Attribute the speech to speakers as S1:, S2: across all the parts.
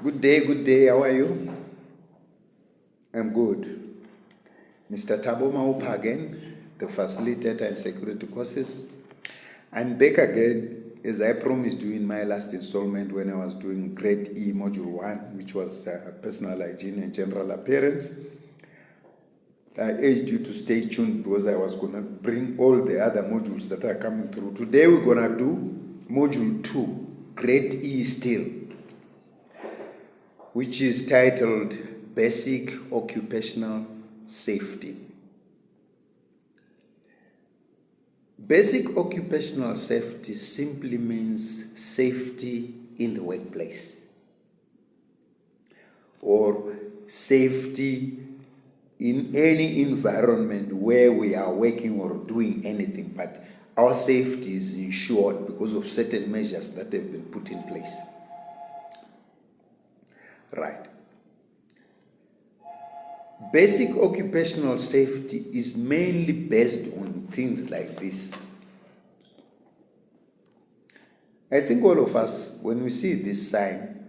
S1: Good day. How are you? I'm good. Mr. Thabo Maupa again, the facilitator and security courses. I'm back again, as I promised you in my last installment when I was doing Grade E Module 1, which was personal hygiene and general appearance. I urged you to stay tuned because I was going to bring all the other modules that are coming through. Today we're going to do Module 2, Grade E still, which is titled Basic Occupational Safety. Basic occupational safety simply means safety in the workplace, or safety in any environment where we are working or doing anything, but our safety is ensured because of certain measures that have been put in place. Right. Basic occupational safety is mainly based on things like this. I think all of us, when we see this sign,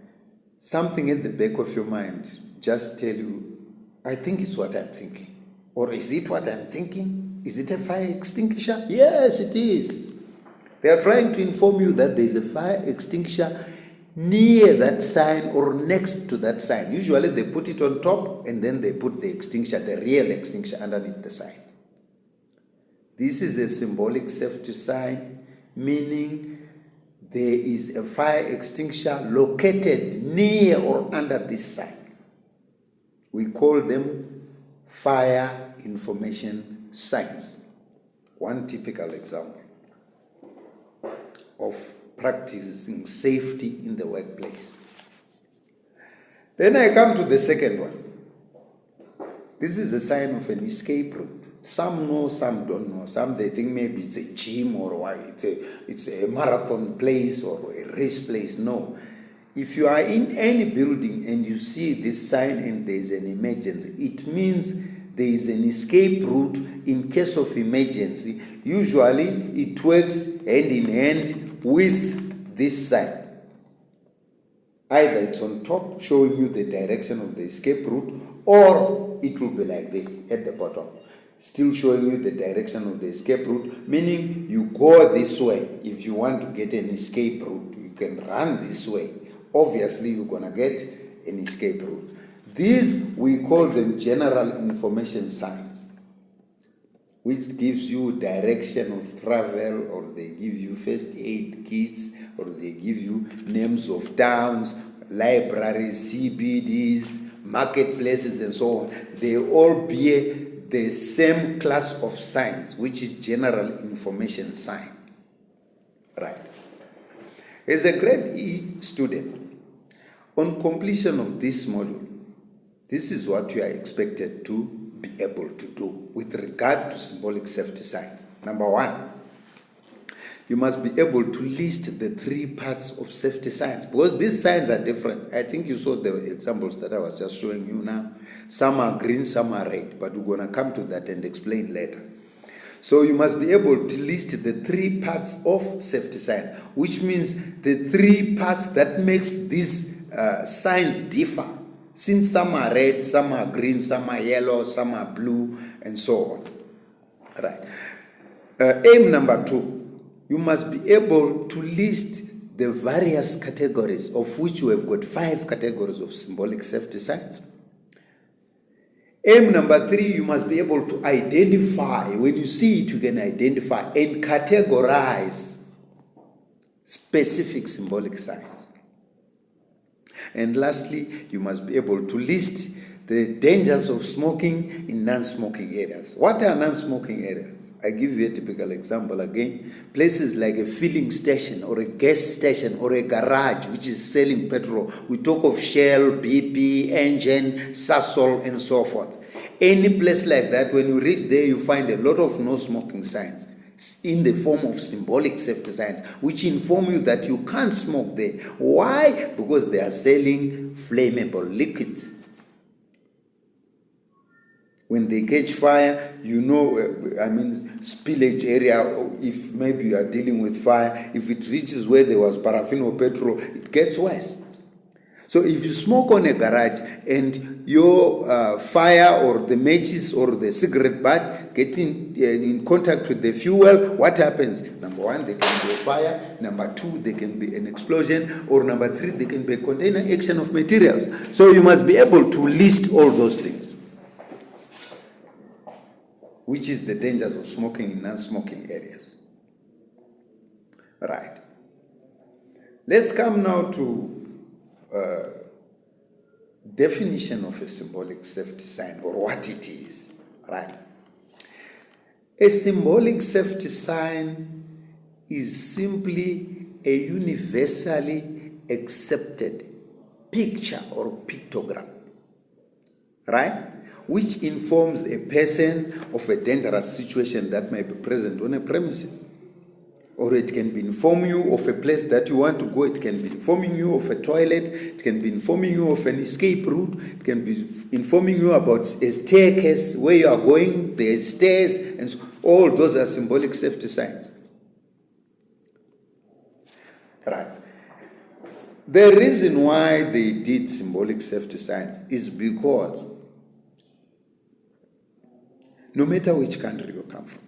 S1: something at the back of your mind just tell you, I think it's what I'm thinking. Or is it what I'm thinking? Is it a fire extinguisher? Yes, it is. They are trying to inform you that there is a fire extinguisher near that sign or next to that sign. Usually they put it on top and then they put the extinguisher, the real extinguisher, underneath the sign. This is a symbolic safety sign, meaning there is a fire extinguisher located near or under this sign. We call them fire information signs. One typical example of practicing safety in the workplace. Then I come to the second one. This is a sign of an escape route. Some know, some don't know. Some they think maybe it's a gym or it's a marathon place or a race place. No. If you are in any building and you see this sign and there is an emergency, it means there is an escape route in case of emergency. Usually it works hand in hand with this sign. Either it's on top showing you the direction of the escape route, or it will be like this at the bottom, still showing you the direction of the escape route, meaning you go this way. If you want to get an escape route, you can run this way. Obviously, you're going to get an escape route. These, we call them general information signs, which gives you direction of travel, or they give you first aid kits, or they give you names of towns, libraries, CBDs, marketplaces, and so on. They all bear the same class of signs, which is general information sign. Right. As a grade E student, on completion of this module, this is what you are expected to be able to do with regard to symbolic safety signs. Number one, you must be able to list the 3 parts of safety signs, because these signs are different. I think you saw the examples that I was just showing you now. Some are green, some are red, but we're going to come to that and explain later. So you must be able to list the 3 parts of safety sign, which means the 3 parts that makes these signs differ. Since some are red, some are green, some are yellow, some are blue, and so on. Right. Aim number 2, you must be able to list the various categories, of which you have got 5 categories of symbolic safety signs. Aim number 3, you must be able to identify. When you see it, you can identify and categorize specific symbolic signs. And lastly, you must be able to list the dangers of smoking in non-smoking areas. What are non-smoking areas? I give you a typical example again. Places like a filling station or a gas station or a garage which is selling petrol. We talk of Shell, BP, Engine, Sasol, and so forth. Any place like that, when you reach there, you find a lot of no-smoking signs in the form of symbolic safety signs, which inform you that you can't smoke there. Why? Because they are selling flammable liquids. When they catch fire, you know, spillage area, if maybe you are dealing with fire, if it reaches where there was paraffin or petrol, it gets worse. So if you smoke on a garage and your fire or the matches or the cigarette butt get in contact with the fuel, what happens? Number one, there can be a fire. Number two, there can be an explosion. Or number three, there can be a container action of materials. So you must be able to list all those things, which is the dangers of smoking in non-smoking areas. Right. Let's come now to definition of a symbolic safety sign, or what it is. Right. A symbolic safety sign is simply a universally accepted picture or pictogram, right, which informs a person of a dangerous situation that may be present on a premises. Or it can be informing you of a place that you want to go. It can be informing you of a toilet. It can be informing you of an escape route. It can be informing you about a staircase where you are going, the stairs, and so all those are symbolic safety signs. Right. The reason why they did symbolic safety signs is because no matter which country you come from,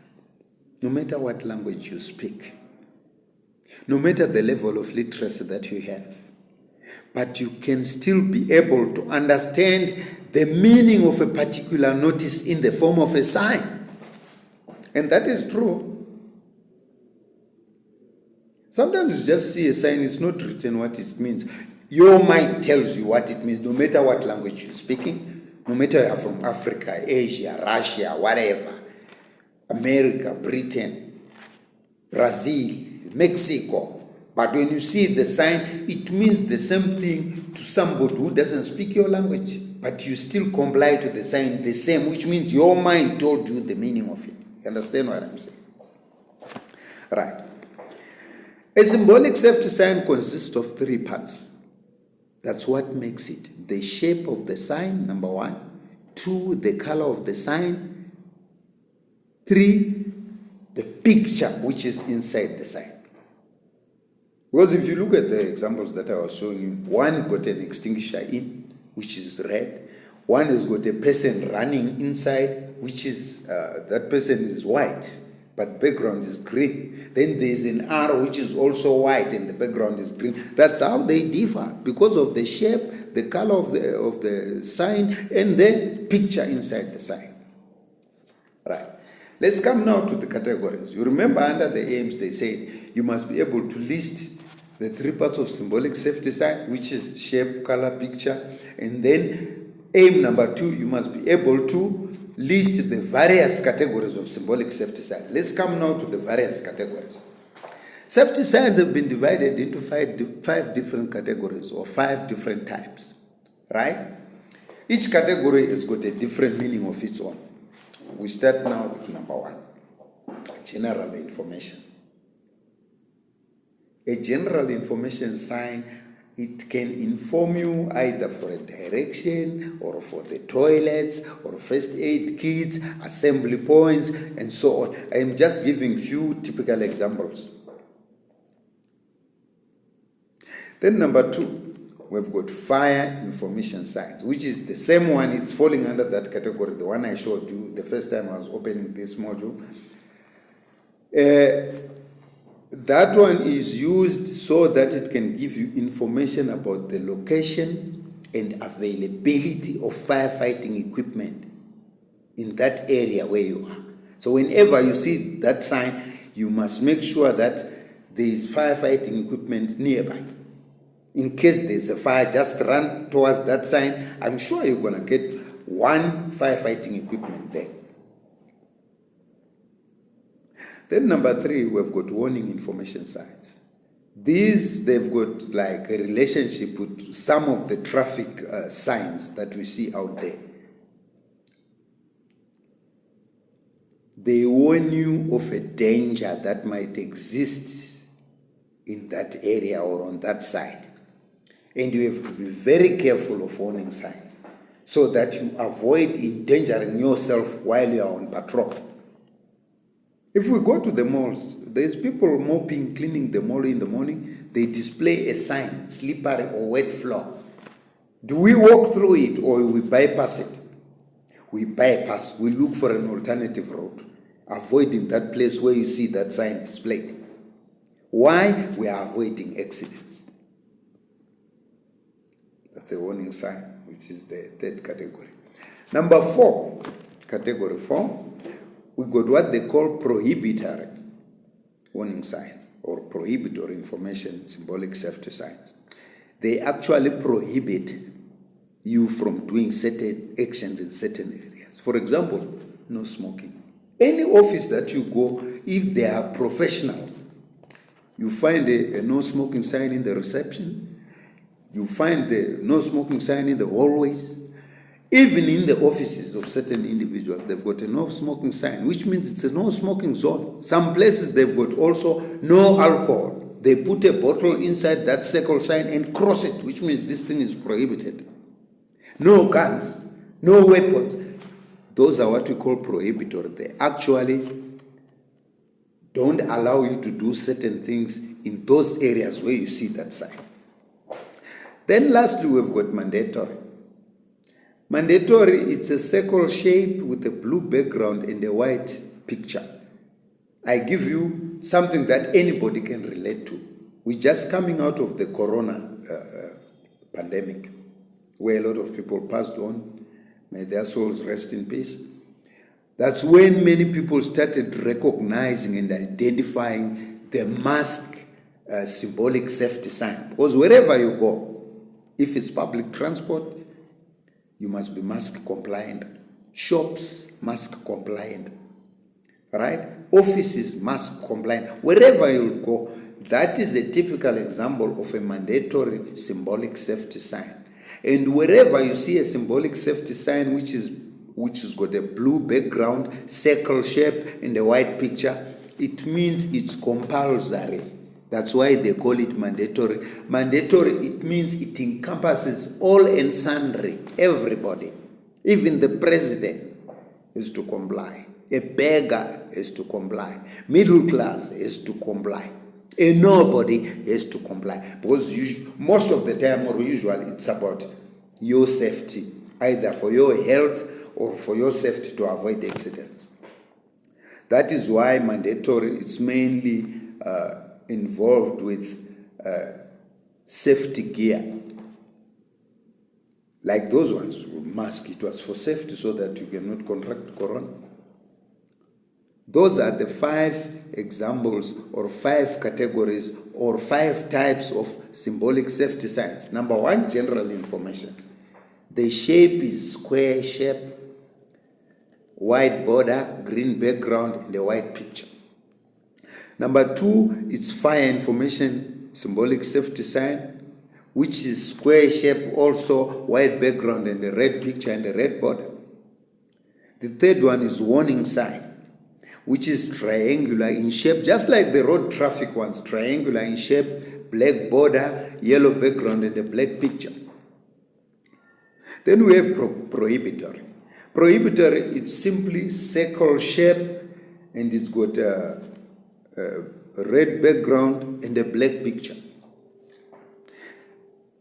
S1: no matter what language you speak, no matter the level of literacy that you have, but you can still be able to understand the meaning of a particular notice in the form of a sign. And that is true. Sometimes you just see a sign, it's not written what it means. Your mind tells you what it means, no matter what language you're speaking, no matter you're from Africa, Asia, Russia, whatever, America, Britain, Brazil, Mexico. But when you see the sign, it means the same thing to somebody who doesn't speak your language. But you still comply to the sign the same, which means your mind told you the meaning of it. You understand what I'm saying? Right. A symbolic safety sign consists of three parts. That's what makes it. The shape of the sign, number one. Two, the color of the sign. Three, the picture which is inside the sign. Because if you look at the examples that I was showing you, one got an extinguisher in, which is red. One has got a person running inside, which is, that person is white, but background is green. Then there's an arrow which is also white and the background is green. That's how they differ, because of the shape, the color of the sign, and the picture inside the sign. Right. Let's come now to the categories. You remember under the aims they said you must be able to list the three parts of symbolic safety sign, which is shape, color, picture. And then aim number two, you must be able to list the various categories of symbolic safety sign. Let's come now to the various categories. Safety signs have been divided into five different categories, or 5 different types, right? Each category has got a different meaning of its own. We start now with number one, general information. A general information sign, it can inform you either for a direction or for the toilets or first aid kits, assembly points, and so on. I am just giving few typical examples. Then number two, we've got fire information signs, which is the same one. It's falling under that category, the one I showed you the first time I was opening this module. That one is used so that it can give you information about the location and availability of firefighting equipment in that area where you are. So whenever you see that sign, you must make sure that there is firefighting equipment nearby. In case there's a fire, just run towards that sign. I'm sure you're going to get one firefighting equipment there. Then number three, we've got warning information signs. These, they've got like a relationship with some of the traffic signs that we see out there. They warn you of a danger that might exist in that area or on that side. And you have to be very careful of warning signs so that you avoid endangering yourself while you are on patrol. If we go to the malls, there's people mopping, cleaning the mall in the morning. They display a sign, slippery or wet floor. Do we walk through it or we bypass it? We bypass, we look for an alternative route, avoiding that place where you see that sign displayed. Why? We are avoiding accidents. That's a warning sign, which is the third category. Number 4, category 4, we got what they call prohibitory warning signs or prohibitory information, symbolic safety signs. They actually prohibit you from doing certain actions in certain areas. For example, no smoking. Any office that you go, if they are professional, you find a no smoking sign in the reception, you find the no smoking sign in the hallways. Even in the offices of certain individuals, they've got a no smoking sign, which means it's a no smoking zone. Some places they've got also no alcohol. They put a bottle inside that circle sign and cross it, which means this thing is prohibited. No guns, no weapons. Those are what we call prohibitory. They actually don't allow you to do certain things in those areas where you see that sign. Then lastly, we've got mandatory. Mandatory, it's a circle shape with a blue background and a white picture. I give you something that anybody can relate to. We're just coming out of the corona pandemic, where a lot of people passed on. May their souls rest in peace. That's when many people started recognizing and identifying the mask symbolic safety sign. Because wherever you go, if it's public transport, you must be mask compliant. Shops, mask compliant. Right? Offices, mask compliant. Wherever you go, that is a typical example of a mandatory symbolic safety sign. And wherever you see a symbolic safety sign which has got a blue background, circle shape, and a white picture, it means it's compulsory. That's why they call it mandatory. Mandatory, it means it encompasses all and sundry, everybody. Even the president is to comply. A beggar is to comply. Middle class is to comply. A nobody is to comply. Because most of the time, or usually, it's about your safety, either for your health or for your safety to avoid accidents. That is why mandatory is mainly involved with safety gear. Like those ones, mask, it was for safety so that you cannot contract corona. Those are the 5 examples or 5 categories or 5 types of symbolic safety signs. Number 1, general information. The shape is square shape, white border, green background, and a white picture. Number 2, it's fire information, symbolic safety sign, which is square shape, also white background and a red picture and a red border. The third one is warning sign, which is triangular in shape, just like the road traffic ones, triangular in shape, black border, yellow background, and a black picture. Then we have prohibitory. Prohibitory, it's simply circle shape, and it's got a red background and a black picture.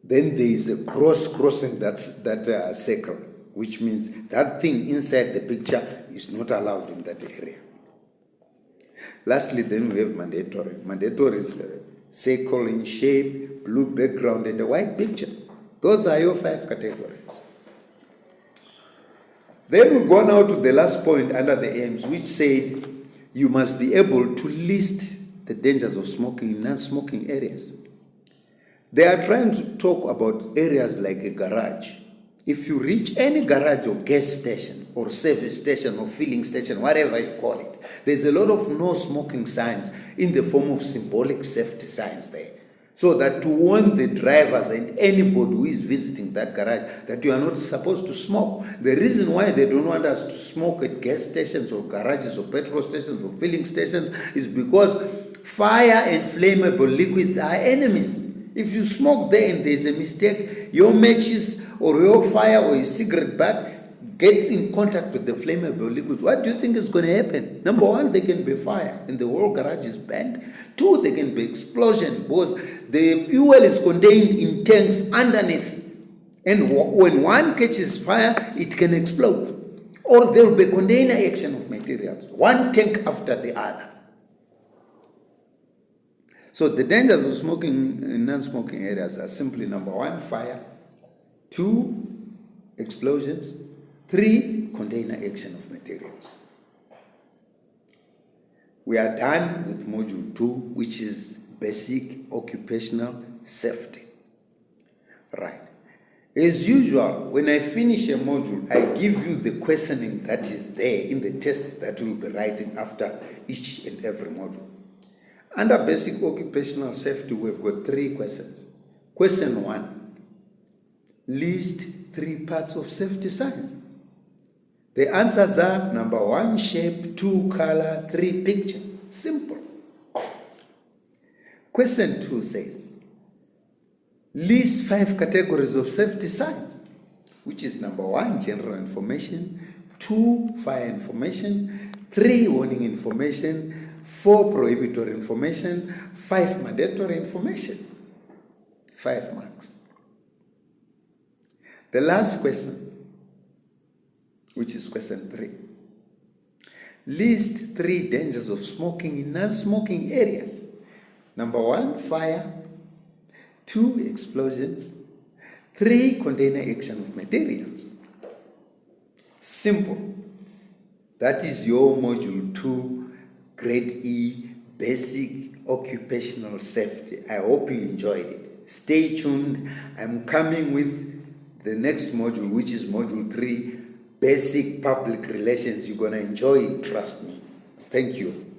S1: Then there is a crossing that circle, which means that thing inside the picture is not allowed in that area. Lastly, then we have mandatory. Mandatory is a circle in shape, blue background, and a white picture. Those are your 5 categories. Then we go now to the last point under the aims, which said you must be able to list the dangers of smoking in non-smoking areas. They are trying to talk about areas like a garage. If you reach any garage or gas station or service station or filling station, whatever you call it, there's a lot of no smoking signs in the form of symbolic safety signs there. So that to warn the drivers and anybody who is visiting that garage that you are not supposed to smoke. The reason why they don't want us to smoke at gas stations or garages or petrol stations or filling stations is because fire and flammable liquids are enemies. If you smoke there and there's a mistake, your matches or your fire or your cigarette butt gets in contact with the flammable liquids, what do you think is going to happen? Number 1, there can be fire and the whole garage is burned. 2, there can be explosion because the fuel is contained in tanks underneath. And when one catches fire, it can explode. Or there will be container action of materials, one tank after the other. So the dangers of smoking in non-smoking areas are simply: number one, fire; two, explosions; three, container action of materials. We are done with module 2, which is basic occupational safety. Right. As usual, when I finish a module, I give you the questioning that is there in the test that we'll be writing after each and every module. Under basic occupational safety, we've got 3 questions. Question 1, list 3 parts of safety signs. The answers are: number 1, shape; 2, color; 3, picture. Simple. Question 2 says, list 5 categories of safety signs, which is: number 1, general information; 2, fire information; 3, warning information; 4, prohibitory information; 5, mandatory information. 5 marks. The last question, which is question 3. List 3 dangers of smoking in non-smoking areas. Number 1, fire; 2, explosions; 3, container action of materials. Simple. That is your module 2, grade E, basic occupational safety. I hope you enjoyed it. Stay tuned. I'm coming with the next module, which is module 3, basic public relations. You're going to enjoy it, trust me. Thank you.